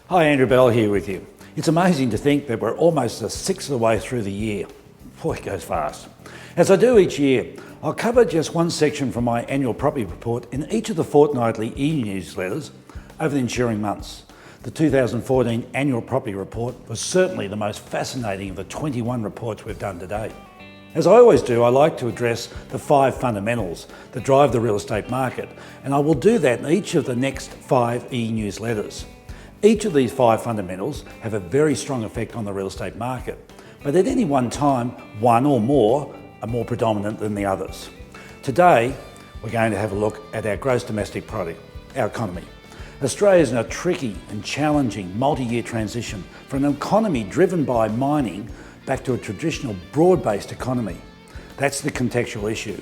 Hi, Andrew Bell here with you. It's amazing to think that we're almost a sixth of the way through the year. Boy, it goes fast. As I do each year, I'll cover just one section from my annual property report in each of the fortnightly e-newsletters over the ensuing months. The 2014 annual property report was certainly the most fascinating of the 21 reports we've done to date. As I always do, I like to address the 5 fundamentals that drive the real estate market, and I will do that in each of the next 5 e-newsletters. Each of these 5 fundamentals have a very strong effect on the real estate market, but at any one time, one or more are more predominant than the others. Today, we're going to have a look at our gross domestic product, our economy. Australia is in a tricky and challenging multi-year transition from an economy driven by mining back to a traditional broad-based economy. That's the contextual issue.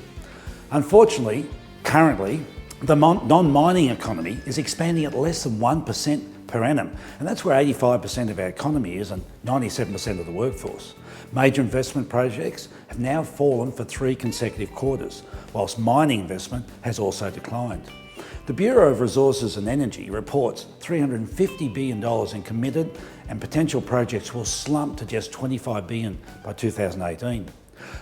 Unfortunately, currently, the non-mining economy is expanding at less than 1% per annum, and that's where 85% of our economy is and 97% of the workforce. Major investment projects have now fallen for 3 consecutive quarters, whilst mining investment has also declined. The Bureau of Resources and Energy reports $350 billion in committed and potential projects will slump to just $25 billion by 2018.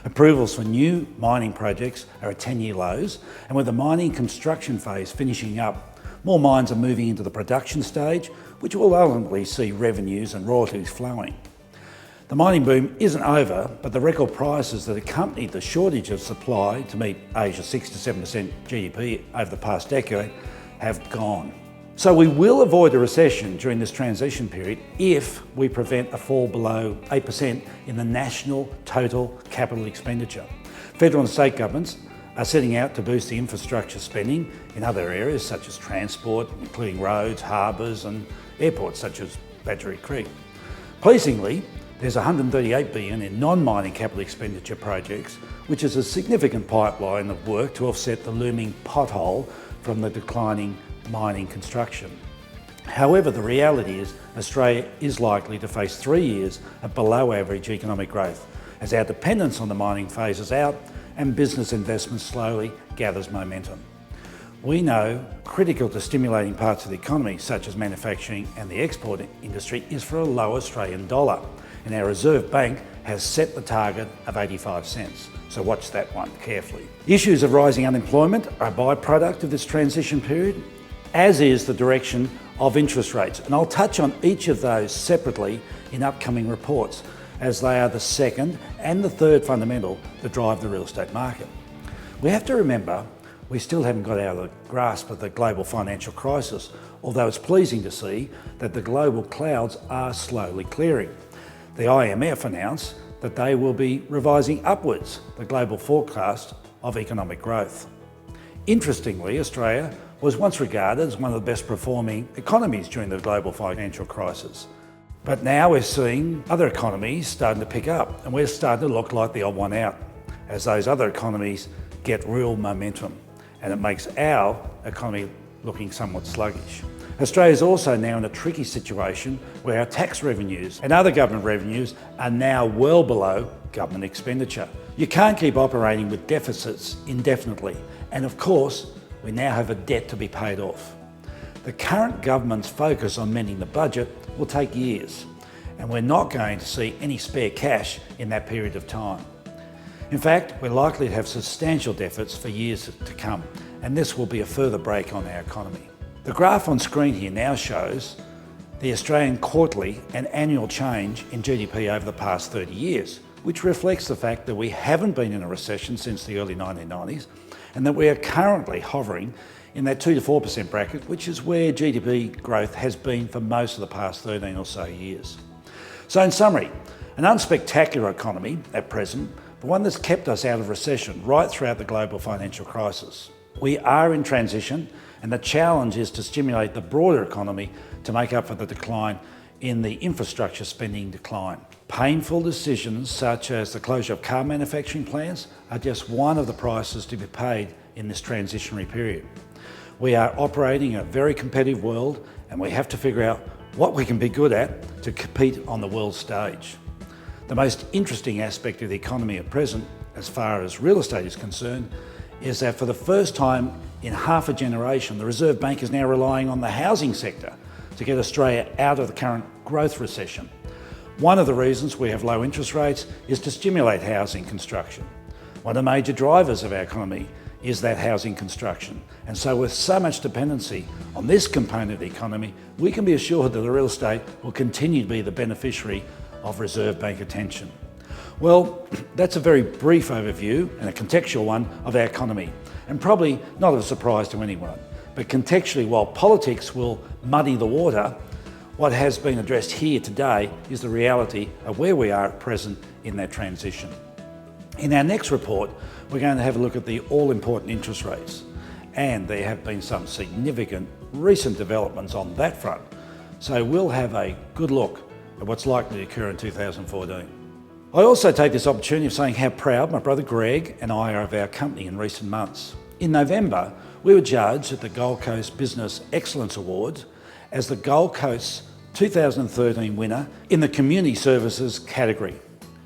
Approvals for new mining projects are at 10-year lows, and with the mining construction phase finishing up, more mines are moving into the production stage, which will ultimately see revenues and royalties flowing. The mining boom isn't over, but the record prices that accompanied the shortage of supply to meet Asia's 6 to 7% GDP over the past decade have gone. So we will avoid a recession during this transition period if we prevent a fall below 8% in the national total capital expenditure. Federal and state governments are setting out to boost the infrastructure spending in other areas such as transport, including roads, harbours and airports such as Badgerys Creek. Pleasingly, there's $138 billion in non-mining capital expenditure projects, which is a significant pipeline of work to offset the looming pothole from the declining mining construction. However, the reality is Australia is likely to face 3 years of below average economic growth as our dependence on the mining phases out and business investment slowly gathers momentum. We know critical to stimulating parts of the economy, such as manufacturing and the export industry, is for a low Australian dollar, and our Reserve Bank has set the target of 85 cents. So watch that one carefully. Issues of rising unemployment are a byproduct of this transition period, as is the direction of interest rates, and I'll touch on each of those separately in upcoming reports, as they are the second and the third fundamental that drive the real estate market. We have to remember we still haven't got out of the grasp of the global financial crisis, although it's pleasing to see that the global clouds are slowly clearing. The IMF announced that they will be revising upwards the global forecast of economic growth. Interestingly, Australia was once regarded as one of the best performing economies during the global financial crisis. But now we're seeing other economies starting to pick up, and we're starting to look like the odd one out as those other economies get real momentum, and it makes our economy looking somewhat sluggish. Australia is also now in a tricky situation where our tax revenues and other government revenues are now well below government expenditure. You can't keep operating with deficits indefinitely, and of course, we now have a debt to be paid off. The current government's focus on mending the budget will take years, and we're not going to see any spare cash in that period of time. In fact, we're likely to have substantial deficits for years to come, and this will be a further brake on our economy. The graph on screen here now shows the Australian quarterly and annual change in GDP over the past 30 years, which reflects the fact that we haven't been in a recession since the early 1990s, and that we are currently hovering in that 2 to 4% bracket, which is where GDP growth has been for most of the past 13 or so years. So in summary, an unspectacular economy at present, but one that's kept us out of recession right throughout the global financial crisis. We are in transition, and the challenge is to stimulate the broader economy to make up for the decline in the infrastructure spending decline. Painful decisions such as the closure of car manufacturing plants are just one of the prices to be paid in this transitionary period. We are operating in a very competitive world, and we have to figure out what we can be good at to compete on the world stage. The most interesting aspect of the economy at present, as far as real estate is concerned, is that for the first time in half a generation, the Reserve Bank is now relying on the housing sector to get Australia out of the current growth recession. One of the reasons we have low interest rates is to stimulate housing construction. One of the major drivers of our economy is that housing construction. And so with so much dependency on this component of the economy, we can be assured that the real estate will continue to be the beneficiary of Reserve Bank attention. Well, that's a very brief overview and a contextual one of our economy, and probably not a surprise to anyone. But contextually, while politics will muddy the water, what has been addressed here today is the reality of where we are at present in that transition. In our next report, we're going to have a look at the all-important interest rates, and there have been some significant recent developments on that front. So we'll have a good look at what's likely to occur in 2014. I also take this opportunity of saying how proud my brother Greg and I are of our company in recent months. In November, we were judged at the Gold Coast Business Excellence Awards as the Gold Coast's 2013 winner in the Community Services category.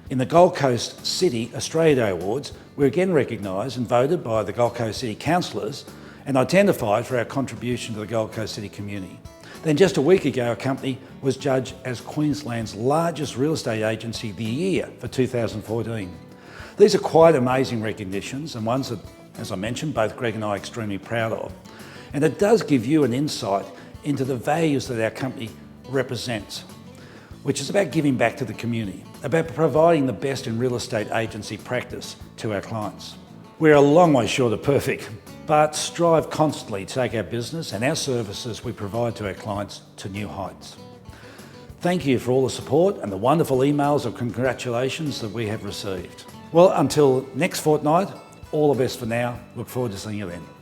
In the Gold Coast City Australia Day Awards, we were again recognised and voted by the Gold Coast City councillors and identified for our contribution to the Gold Coast City community. Then just a week ago, our company was judged as Queensland's largest real estate agency of the year for 2014. These are quite amazing recognitions and ones that, as I mentioned, both Greg and I are extremely proud of. And it does give you an insight into the values that our company represents, which is about giving back to the community, about providing the best in real estate agency practice to our clients. We're a long way short of perfect, but strive constantly to take our business and our services we provide to our clients to new heights. Thank you for all the support and the wonderful emails of congratulations that we have received. Well, until next fortnight, all the best for now. Look forward to seeing you then.